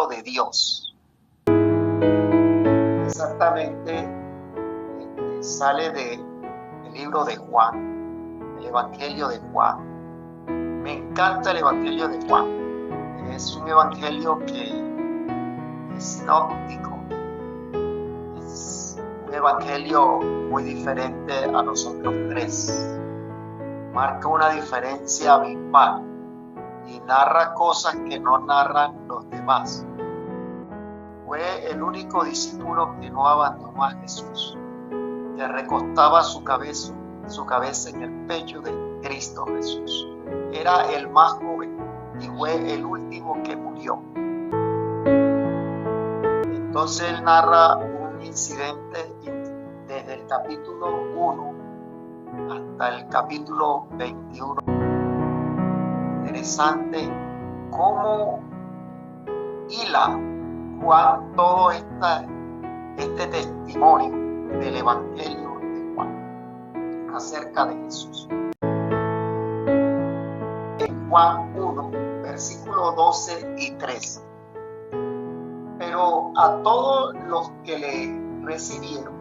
de Dios. Exactamente, sale del libro de Juan, el Evangelio de Juan. Me encanta el Evangelio de Juan. Es un evangelio que es sinóptico. Es un evangelio muy diferente a los otros tres. Marca una diferencia abismal y narra cosas que no narran los demás. Fue el único discípulo que no abandonó a Jesús, que recostaba su cabeza en el pecho de Cristo Jesús. Era el más joven y fue el último que murió. Entonces él narra un incidente desde el capítulo 1 hasta el capítulo 21. Interesante cómo hila Juan todo este testimonio del Evangelio de Juan acerca de Jesús. En Juan 1, versículos 12 y 13. Pero a todos los que le recibieron,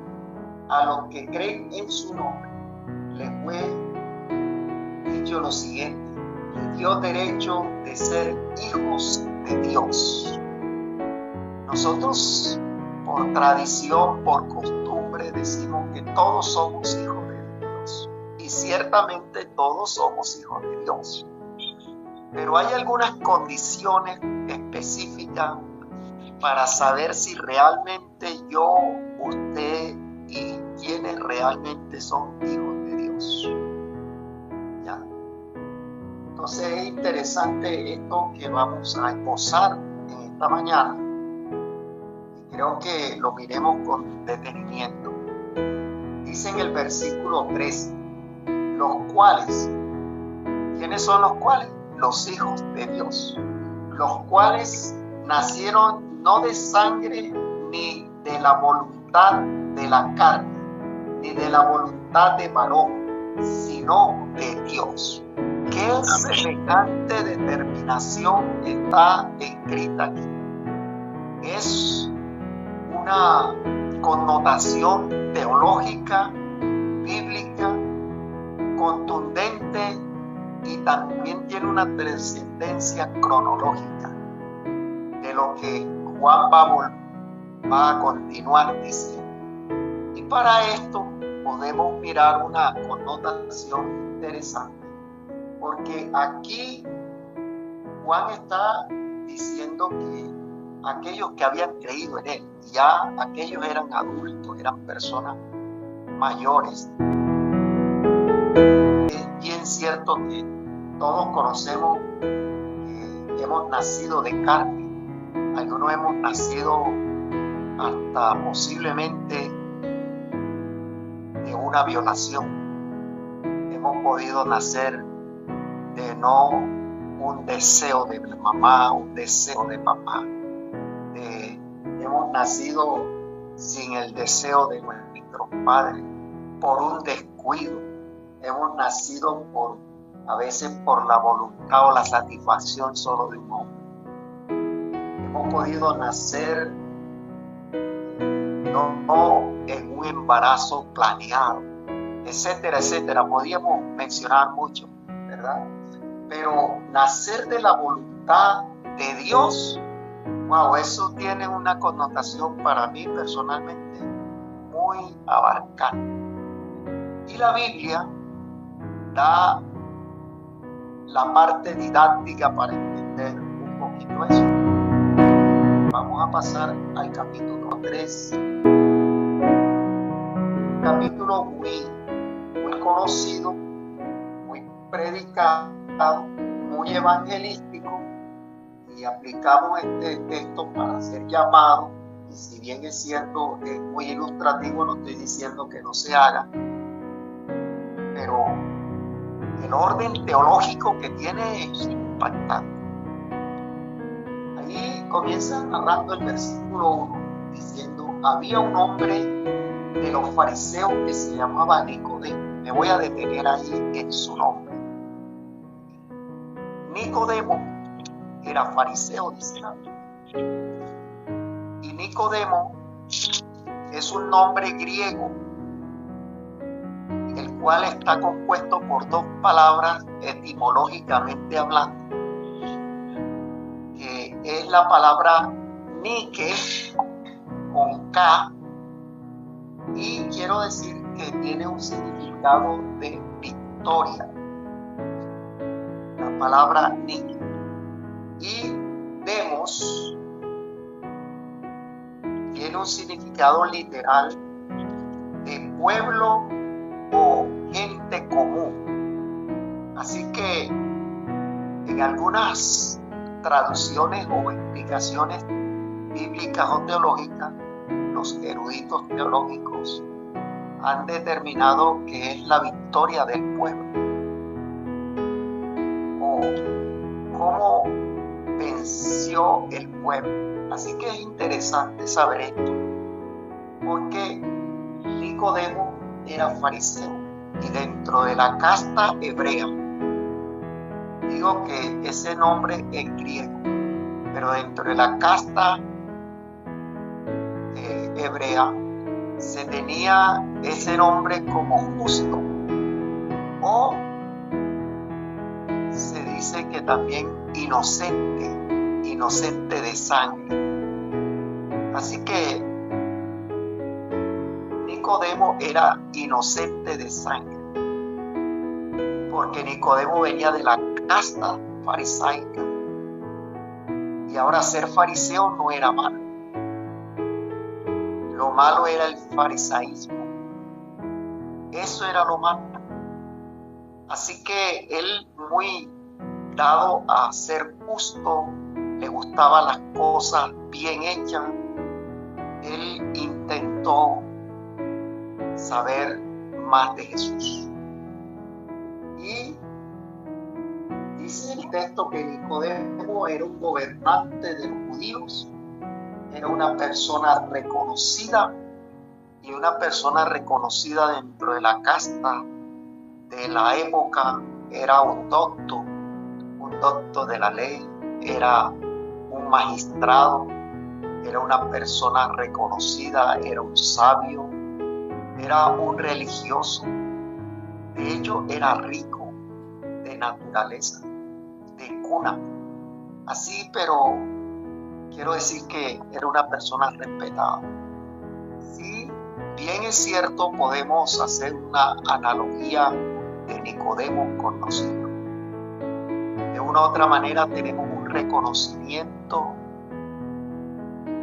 a los que creen en su nombre, les fue dicho lo siguiente: les dio derecho de ser hijos de Dios. Nosotros, por tradición, por costumbre, decimos que todos somos hijos de Dios. Y ciertamente todos somos hijos de Dios. Pero hay algunas condiciones específicas para saber si realmente yo, usted y quienes realmente son hijos de Dios. ¿Ya? Entonces es interesante esto que vamos a esbozar en esta mañana. Creo que lo miremos con detenimiento. Dice en el versículo 13, los cuales, ¿quiénes son los cuales? Los hijos de Dios, los cuales nacieron no de sangre, ni de la voluntad de la carne, ni de la voluntad de varón, sino de Dios. ¿Qué semejante determinación está escrita aquí? Es una connotación teológica, bíblica, contundente y también tiene una trascendencia cronológica de lo que Juan va a continuar diciendo. Y para esto podemos mirar una connotación interesante, porque aquí Juan está diciendo que aquellos que habían creído en él, ya aquellos eran adultos, eran personas mayores. Es bien cierto que todos conocemos que hemos nacido de carne, algunos hemos nacido hasta posiblemente de una violación, hemos podido nacer de no un deseo de mamá, un deseo de papá. Hemos nacido sin el deseo de nuestros padres, por un descuido. Hemos nacido a veces por la voluntad o la satisfacción solo de un hombre. Hemos podido nacer no en un embarazo planeado, etcétera, etcétera. Podríamos mencionar mucho, ¿verdad? Pero nacer de la voluntad de Dios, wow, eso tiene una connotación para mí personalmente muy abarcante. Y la Biblia da la parte didáctica para entender un poquito eso. Vamos a pasar al capítulo 3. Un capítulo muy conocido, muy predicado, muy evangelístico. Y aplicamos este texto para ser llamado, y si bien es cierto, es muy ilustrativo, no estoy diciendo que no se haga, pero el orden teológico que tiene es impactante. Ahí comienza narrando el versículo 1, diciendo: había un hombre de los fariseos que se llamaba Nicodemo. Me voy a detener ahí en su nombre. Nicodemo era fariseo, dice la Biblia. Y Nicodemo es un nombre griego, el cual está compuesto por dos palabras etimológicamente hablando, que es la palabra Nike con K, y quiero decir que tiene un significado de victoria, la palabra Nike. Y Demos tiene un significado literal de pueblo o gente común. Así que en algunas traducciones o explicaciones bíblicas o teológicas, los eruditos teológicos han determinado que es la victoria del pueblo, o cómo venció el pueblo. Así que es interesante saber esto, porque Nicodemo era fariseo y dentro de la casta hebrea, digo que ese nombre es griego, pero dentro de la casta hebrea se tenía ese nombre como justo, o se dice que también inocente de sangre. Así que Nicodemo era inocente de sangre, porque Nicodemo venía de la casta farisaica, y ahora ser fariseo no era malo. Lo malo era el farisaísmo. Eso era lo malo. Así que él, muy dado a ser justo, le gustaban las cosas bien hechas, él intentó saber más de Jesús. Y dice el texto que Nicodemo era un gobernante de los judíos, era una persona reconocida, y una persona reconocida dentro de la casta de la época era un doctor de la ley, era un magistrado, era una persona reconocida, era un sabio, era un religioso. De hecho, era rico de naturaleza, de cuna. Así, pero quiero decir que era una persona respetada. Si bien es cierto, podemos hacer una analogía de Nicodemo con nosotros. De una u otra manera tenemos un reconocimiento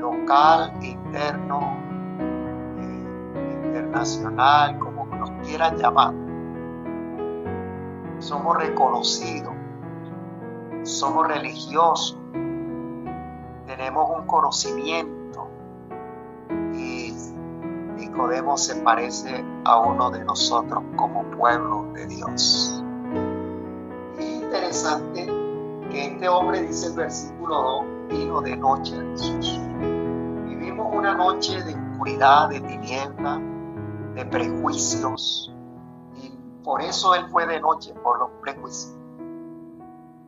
local, interno, internacional, como nos quieran llamar. Somos reconocidos, somos religiosos, tenemos un conocimiento, y Nicodemo se parece a uno de nosotros como pueblo de Dios. Es interesante que este hombre, dice el versículo 2, vino de noche a Jesús. Vivimos una noche de oscuridad, de tinieblas, de prejuicios, y por eso él fue de noche, por los prejuicios.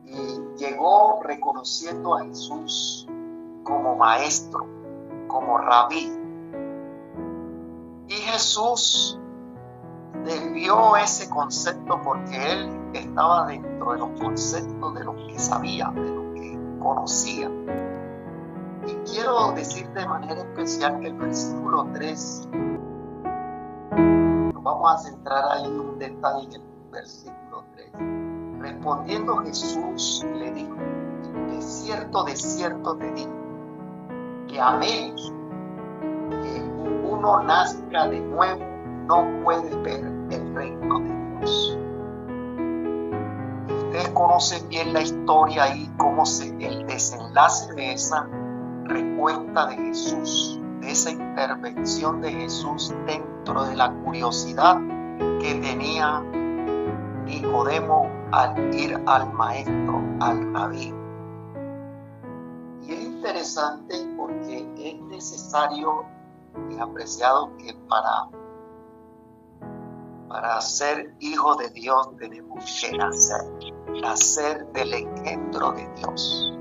Y llegó reconociendo a Jesús como maestro, como rabí. Y Jesús desvió ese concepto porque él estaba dentro de los conceptos de los que sabía, de los que conocía. Y quiero decir de manera especial que el versículo 3, nos vamos a centrar ahí en un detalle en el versículo 3. Respondiendo Jesús le dijo: de cierto te digo, que a menos que uno nazca de nuevo, no puede ver el reino de Dios. Ustedes conocen bien la historia ahí, cómo el desenlace de esa respuesta de Jesús, de esa intervención de Jesús dentro de la curiosidad que tenía Nicodemo al ir al maestro, al rabí. Y es interesante porque es necesario y apreciado que para ser hijos de Dios tenemos que nacer del engendro de Dios.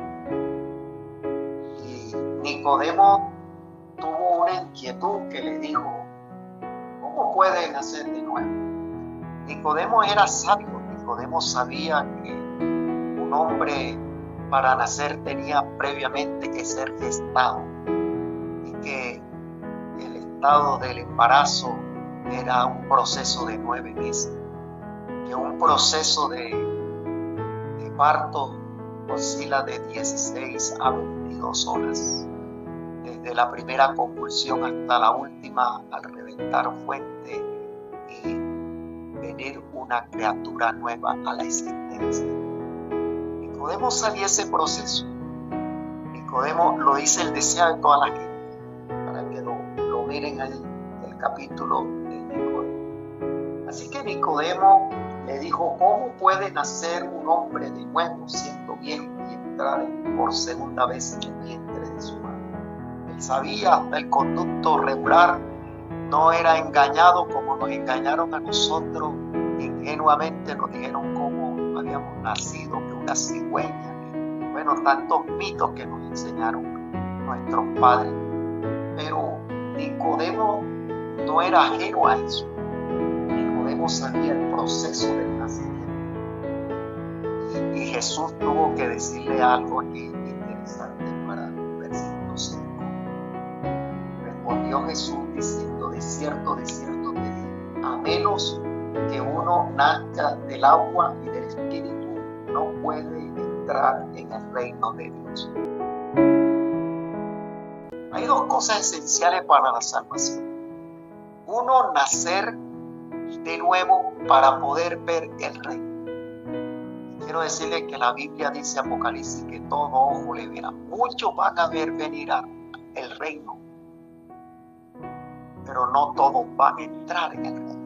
Y Nicodemo tuvo una inquietud que le dijo: ¿cómo pueden nacer de nuevo? Nicodemo era sabio. Nicodemo sabía que un hombre para nacer tenía previamente que ser gestado y que el estado del embarazo era un proceso de 9 meses, que un proceso de parto oscila de 16 a 22 horas, desde la primera convulsión hasta la última al reventar fuente y venir una criatura nueva a la existencia. Nicodemo sabía ese proceso. Nicodemo lo dice el deseo de toda la gente, para que lo miren ahí, el capítulo de Nicodemo. Así que Nicodemo le dijo: ¿cómo puede nacer un hombre de nuevo siendo viejo y entrar por segunda vez en el vientre de su madre? Él sabía hasta el conducto regular, no era engañado como nos engañaron a nosotros. Ingenuamente nos dijeron cómo habíamos nacido, que una cigüeña, bueno, tantos mitos que nos enseñaron nuestros padres. Pero Nicodemo no era ajeno a eso. Nicodemo sabía el proceso del nacimiento. Y Jesús tuvo que decirle algo aquí interesante para el versículo 5. Respondió Jesús diciendo: de cierto te digo, a menos que uno nazca del agua y del Espíritu, no puede entrar en el reino de Dios. Hay 2 cosas esenciales para la salvación. Uno, nacer de nuevo para poder ver el reino. Quiero decirle que la Biblia dice, Apocalipsis, que todo ojo le verá. Muchos van a ver venir el reino, pero no todos van a entrar en el reino.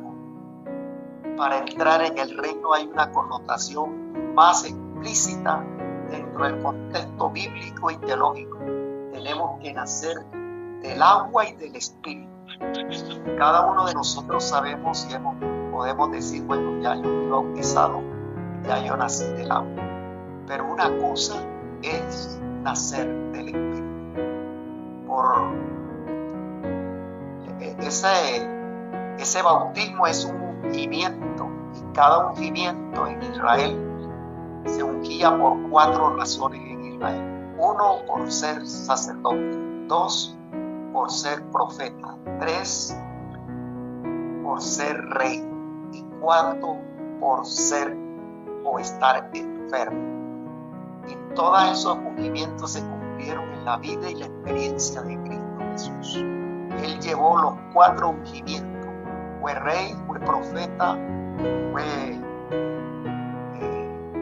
Para entrar en el reino hay una connotación más explícita dentro del contexto bíblico y teológico. Tenemos que nacer del agua y del Espíritu. Cada uno de nosotros sabemos y podemos decir: bueno, ya yo fui bautizado, ya yo nací del agua. Pero una cosa es nacer del Espíritu. Por ese bautismo es un ungimiento, y cada ungimiento en Israel se ungía por 4 razones en Israel. 1, por ser sacerdote. 2, por ser profeta. 3, por ser rey. Y 4, por ser o estar enfermo. Y todos esos ungimientos se cumplieron en la vida y la experiencia de Cristo Jesús. Él llevó los 4 ungimientos. Fue rey, fue profeta, fue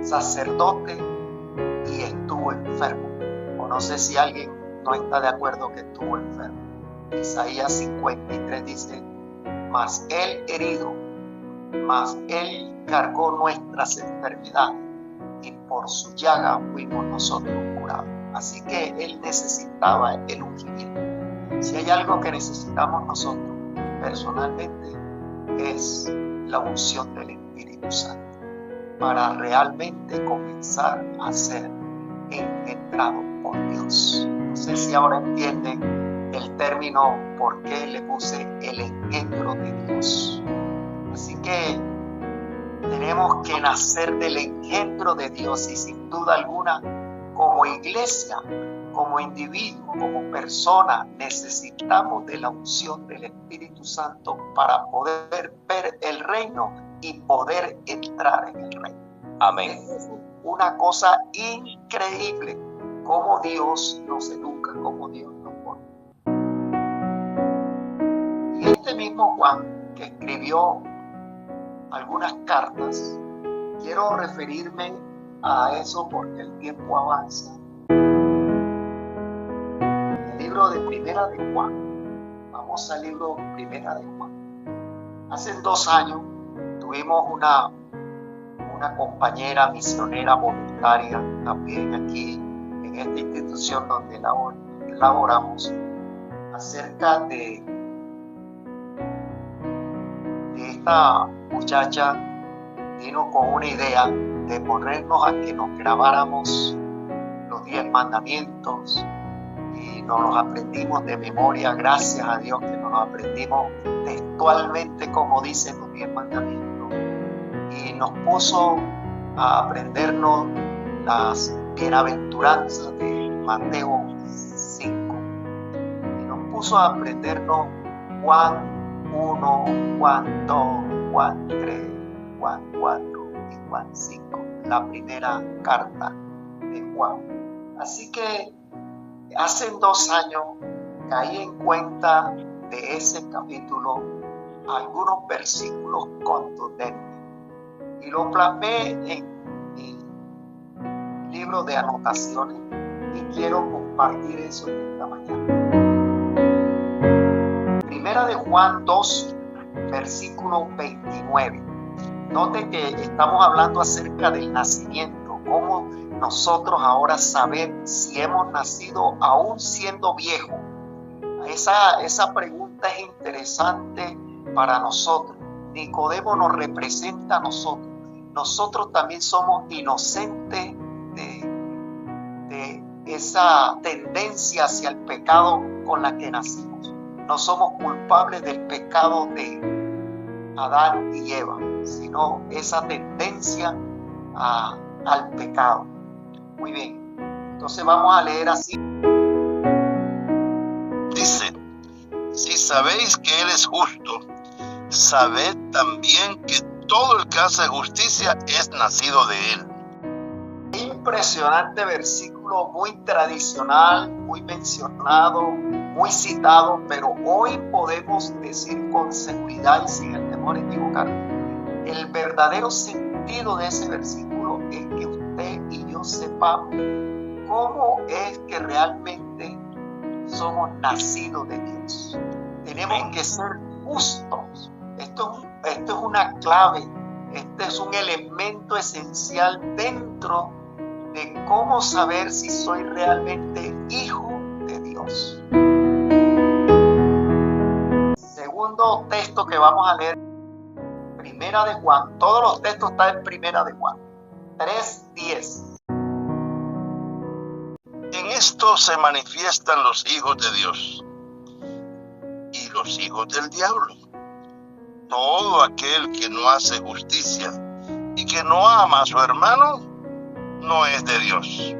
sacerdote y estuvo enfermo. O no sé si alguien no está de acuerdo que estuvo enfermo. Isaías 53 dice: mas él herido, mas él cargó nuestras enfermedades, y por su llaga fuimos nosotros curados. Así que él necesitaba el ungimiento. Si hay algo que necesitamos nosotros personalmente, es la unción del Espíritu Santo para realmente comenzar a ser engendrado por Dios. No sé si ahora entienden el término por qué le puse el engendro de Dios. Así que tenemos que nacer del engendro de Dios, y sin duda alguna, como iglesia, como individuo, como persona, necesitamos de la unción del Espíritu Santo para poder ver el reino y poder entrar en el reino. Amén. Es una cosa increíble cómo Dios nos educa, cómo Dios nos pone. Y este mismo Juan, que escribió algunas cartas, quiero referirme a eso porque el tiempo avanza. Libro de Primera de Juan. Vamos al libro Primera de Juan. Hace 2 años tuvimos una compañera misionera voluntaria también aquí en esta institución donde laboramos, acerca de esta muchacha. Vino con una idea de ponernos a que nos grabáramos los 10 mandamientos, y nos los aprendimos de memoria, gracias a Dios que nos los aprendimos textualmente como dicen los 10 mandamientos, y nos puso a aprendernos las bienaventuranzas de Mateo 5, y nos puso a aprendernos Juan 1, Juan 2, Juan 3, Juan 4 y Juan 5, la primera carta de Juan. Así que hace 2 años caí en cuenta de ese capítulo algunos versículos contundentes y lo plasmé en mi libro de anotaciones y quiero compartir eso esta mañana. Primera de Juan 2, versículo 29. Note que estamos hablando acerca del nacimiento, cómo nosotros ahora saber si hemos nacido aún siendo viejos. Esa pregunta es interesante para nosotros. Nicodemo nos representa a nosotros. Nosotros también somos inocentes de esa tendencia hacia el pecado con la que nacimos. No somos culpables del pecado de Adán y Eva, sino esa tendencia al pecado. Muy bien, entonces vamos a leer así. Dice: si sabéis que Él es justo, sabed también que todo el que hace justicia es nacido de Él. Impresionante versículo, muy tradicional, muy mencionado, muy citado, pero hoy podemos decir con seguridad y sin el temor a equivocarnos, el verdadero sentido de ese versículo es que usted y yo sepamos cómo es que realmente somos nacidos de Dios. Tenemos que ser justos. Esto es una clave, este es un elemento esencial dentro de cómo saber si soy realmente hijo de Dios. Segundo texto que vamos a leer, Primera de Juan. Todos los textos están en Primera de Juan 3:10. En esto se manifiestan los hijos de Dios y los hijos del diablo. Todo aquel que no hace justicia y que no ama a su hermano no es de Dios.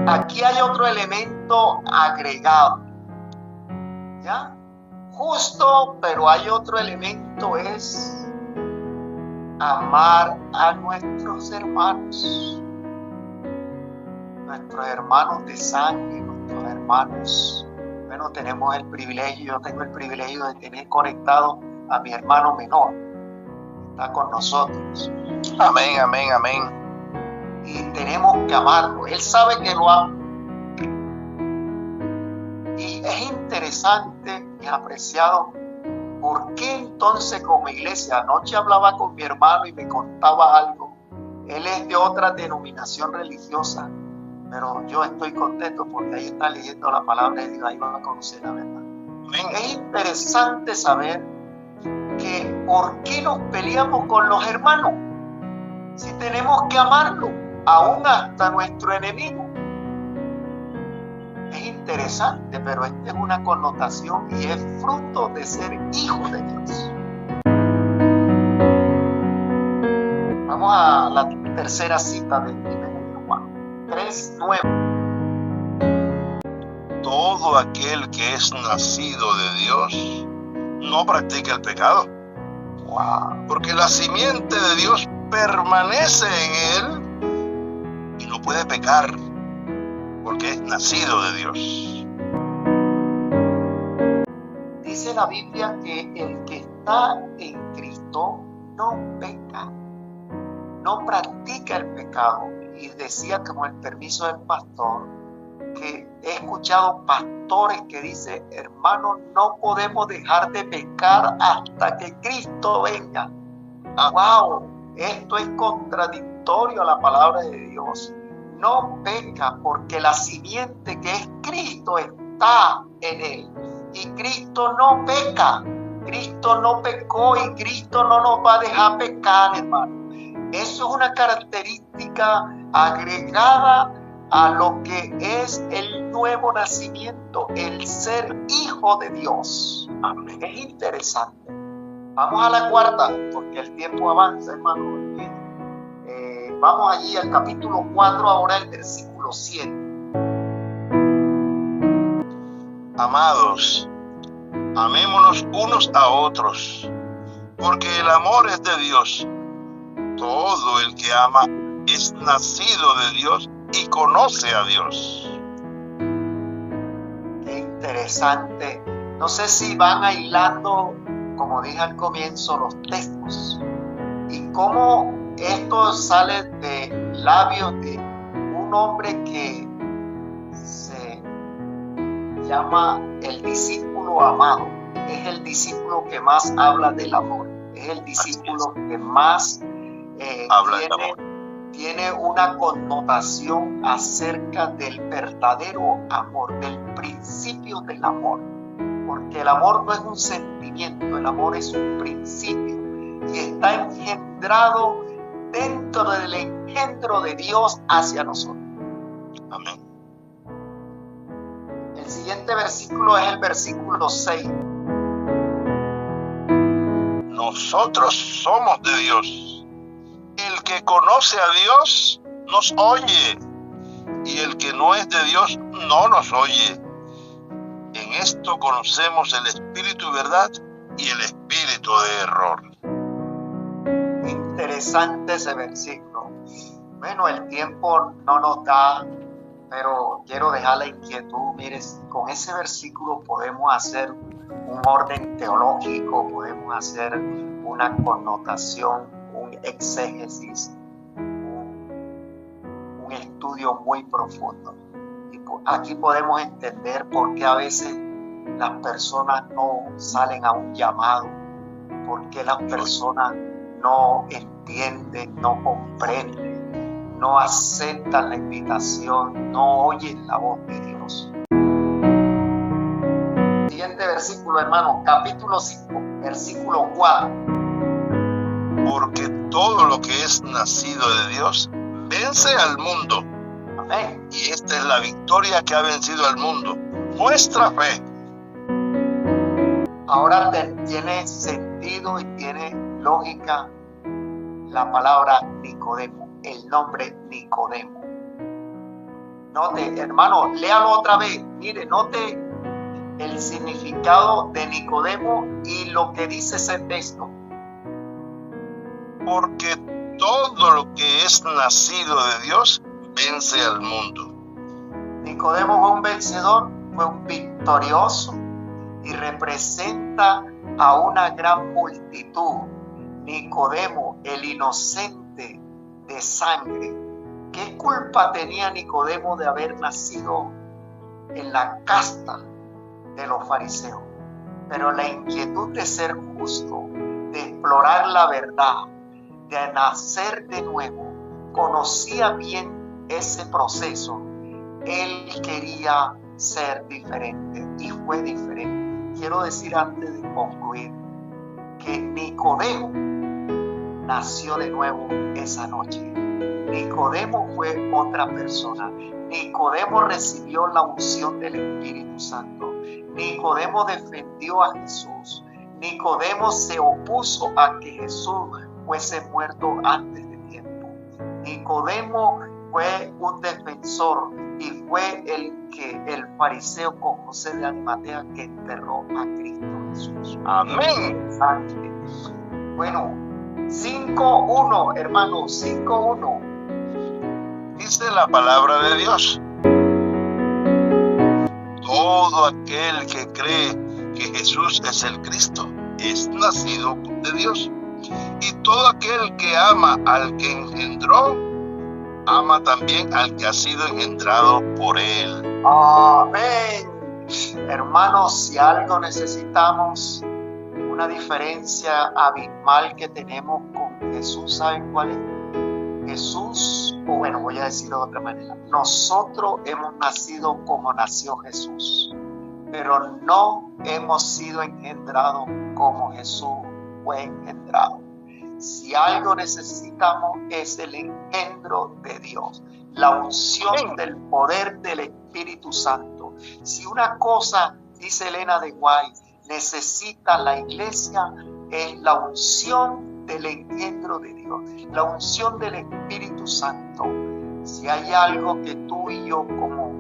Aquí hay otro elemento agregado, ¿ya? Justo, pero hay otro elemento, es amar a nuestros hermanos de sangre, nuestros hermanos. Bueno, tenemos el privilegio, yo tengo el privilegio de tener conectado a mi hermano menor, está con nosotros. Amén, amén, amén. Y tenemos que amarlo, él sabe que lo amo. Y es interesante, mis apreciados, ¿por qué entonces como iglesia? Anoche hablaba con mi hermano y me contaba algo. Él es de otra denominación religiosa, pero yo estoy contento porque ahí está leyendo la palabra de Dios, ahí va a conocer la verdad. Amén. Es interesante saber que ¿por qué nos peleamos con los hermanos? Si tenemos que amarlo, aún hasta nuestro enemigo. Es interesante, pero esta es una connotación y es fruto de ser hijo de Dios. Vamos a la tercera cita de 1 Juan 3:9. Todo aquel que es nacido de Dios no practica el pecado. Wow. Porque la simiente de Dios permanece en él y no puede pecar, porque es nacido de Dios. Dice la Biblia que el que está en Cristo no peca, no practica el pecado. Y decía, como el permiso del pastor, que he escuchado pastores que dicen: hermano, no podemos dejar de pecar hasta que Cristo venga. ¡Wow! Esto es contradictorio a la palabra de Dios. No peca porque la simiente que es Cristo está en él. Y Cristo no peca. Cristo no pecó y Cristo no nos va a dejar pecar, hermano. Eso es una característica agregada a lo que es el nuevo nacimiento, el ser hijo de Dios. Amén. Es interesante. Vamos a la cuarta, porque el tiempo avanza, hermano. Vamos allí al capítulo 4, ahora el versículo 7. Amados, amémonos unos a otros, porque el amor es de Dios. Todo el que ama es nacido de Dios y conoce a Dios. Qué interesante. No sé si van hilando, como dije al comienzo, los textos y cómo esto sale de labios de un hombre que se llama el discípulo amado. Es el discípulo que más habla del amor. Es el discípulo que más tiene una connotación acerca del verdadero amor, del principio del amor. Porque el amor no es un sentimiento, el amor es un principio y está engendrado dentro del engendro de Dios hacia nosotros. Amén. El siguiente versículo es el versículo 6. Nosotros somos de Dios. El que conoce a Dios nos oye, y el que no es de Dios no nos oye. En esto conocemos el espíritu de verdad y el espíritu de error. Interesante ese versículo. Bueno, el tiempo no nos da, pero quiero dejar la inquietud. Mires, con ese versículo podemos hacer un orden teológico, podemos hacer una connotación, un exégesis, un estudio muy profundo. Y aquí podemos entender por qué a veces las personas no salen a un llamado, por qué las personas no entienden, no comprenden, no aceptan la invitación, no oyen la voz de Dios. Siguiente versículo, hermano, capítulo 5, versículo 4. Porque todo lo que es nacido de Dios vence al mundo. Amén. Y esta es la victoria que ha vencido al mundo, nuestra fe. Ahora tiene sentido y tiene lógica la palabra Nicodemo, el nombre Nicodemo. Note, hermano, léalo otra vez. Mire, note el significado de Nicodemo y lo que dice ese texto. Porque todo lo que es nacido de Dios vence al mundo. Nicodemo fue un vencedor, fue un victorioso y representa a una gran multitud. Nicodemo, el inocente de sangre. ¿Qué culpa tenía Nicodemo de haber nacido en la casta de los fariseos? Pero la inquietud de ser justo, de explorar la verdad, de nacer de nuevo, conocía bien ese proceso. Él quería ser diferente y fue diferente. Quiero decir antes de concluir que Nicodemo nació de nuevo esa noche. Nicodemo fue otra persona. Nicodemo recibió la unción del Espíritu Santo. Nicodemo defendió a Jesús. Nicodemo se opuso a que Jesús fuese muerto antes de tiempo. Nicodemo fue un defensor y fue el fariseo con José de Arimatea que enterró a Cristo Jesús. Amén. Bueno, 5:1, hermano, 5:1. Dice la palabra de Dios: todo aquel que cree que Jesús es el Cristo es nacido de Dios. Y todo aquel que ama al que engendró, ama también al que ha sido engendrado por él. Amén. Hermanos, si algo necesitamos, una diferencia abismal que tenemos con Jesús, ¿saben cuál es? Jesús, o bueno, voy a decirlo de otra manera, nosotros hemos nacido como nació Jesús, pero no hemos sido engendrados como Jesús fue engendrado. Si algo necesitamos es el engendro de Dios. la unción del poder del Espíritu Santo. Si una cosa, dice Elena de White, necesita la iglesia, es la unción del engendro de Dios, la unción del Espíritu Santo. Si hay algo que tú y yo como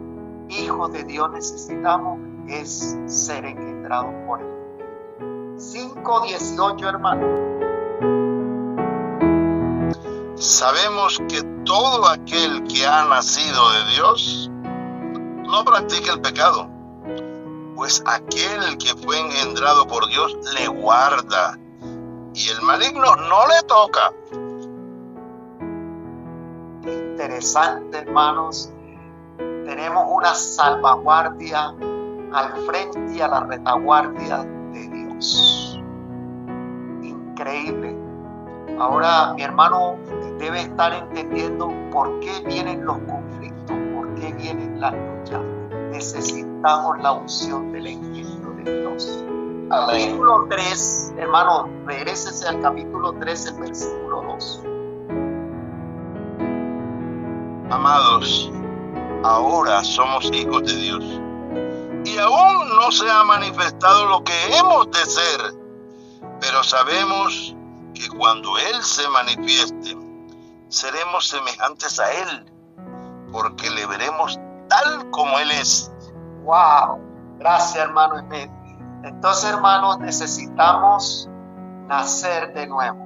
hijos de Dios necesitamos, es ser engendrados por el Espíritu. 5:18, hermano. Sabemos que todo aquel que ha nacido de Dios no practica el pecado, pues aquel que fue engendrado por Dios le guarda y el maligno no le toca. Interesante, hermanos. Tenemos una salvaguardia al frente y a la retaguardia de Dios. Increíble. Ahora mi hermano debe estar entendiendo por qué vienen los conflictos, por qué vienen las luchas. Necesitamos la unción del engendro de Dios. Capítulo 3, hermano, regrésese al capítulo 3, el versículo 2. Amados, ahora somos hijos de Dios y aún no se ha manifestado lo que hemos de ser, pero sabemos que cuando Él se manifieste, seremos semejantes a Él, porque le veremos tal como Él es. ¡Wow! Gracias, hermano. Entonces, hermanos, necesitamos nacer de nuevo,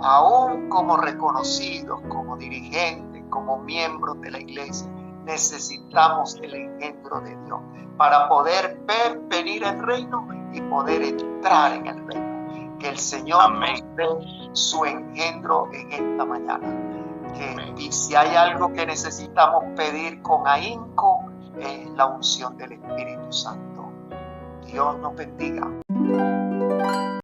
aún como reconocidos, como dirigentes, como miembros de la iglesia. Necesitamos el engendro de Dios para poder ver venir el reino y poder entrar en el reino. Que el Señor nos dé su engendro en esta mañana. Y si hay algo que necesitamos pedir con ahínco, es la unción del Espíritu Santo. Dios nos bendiga.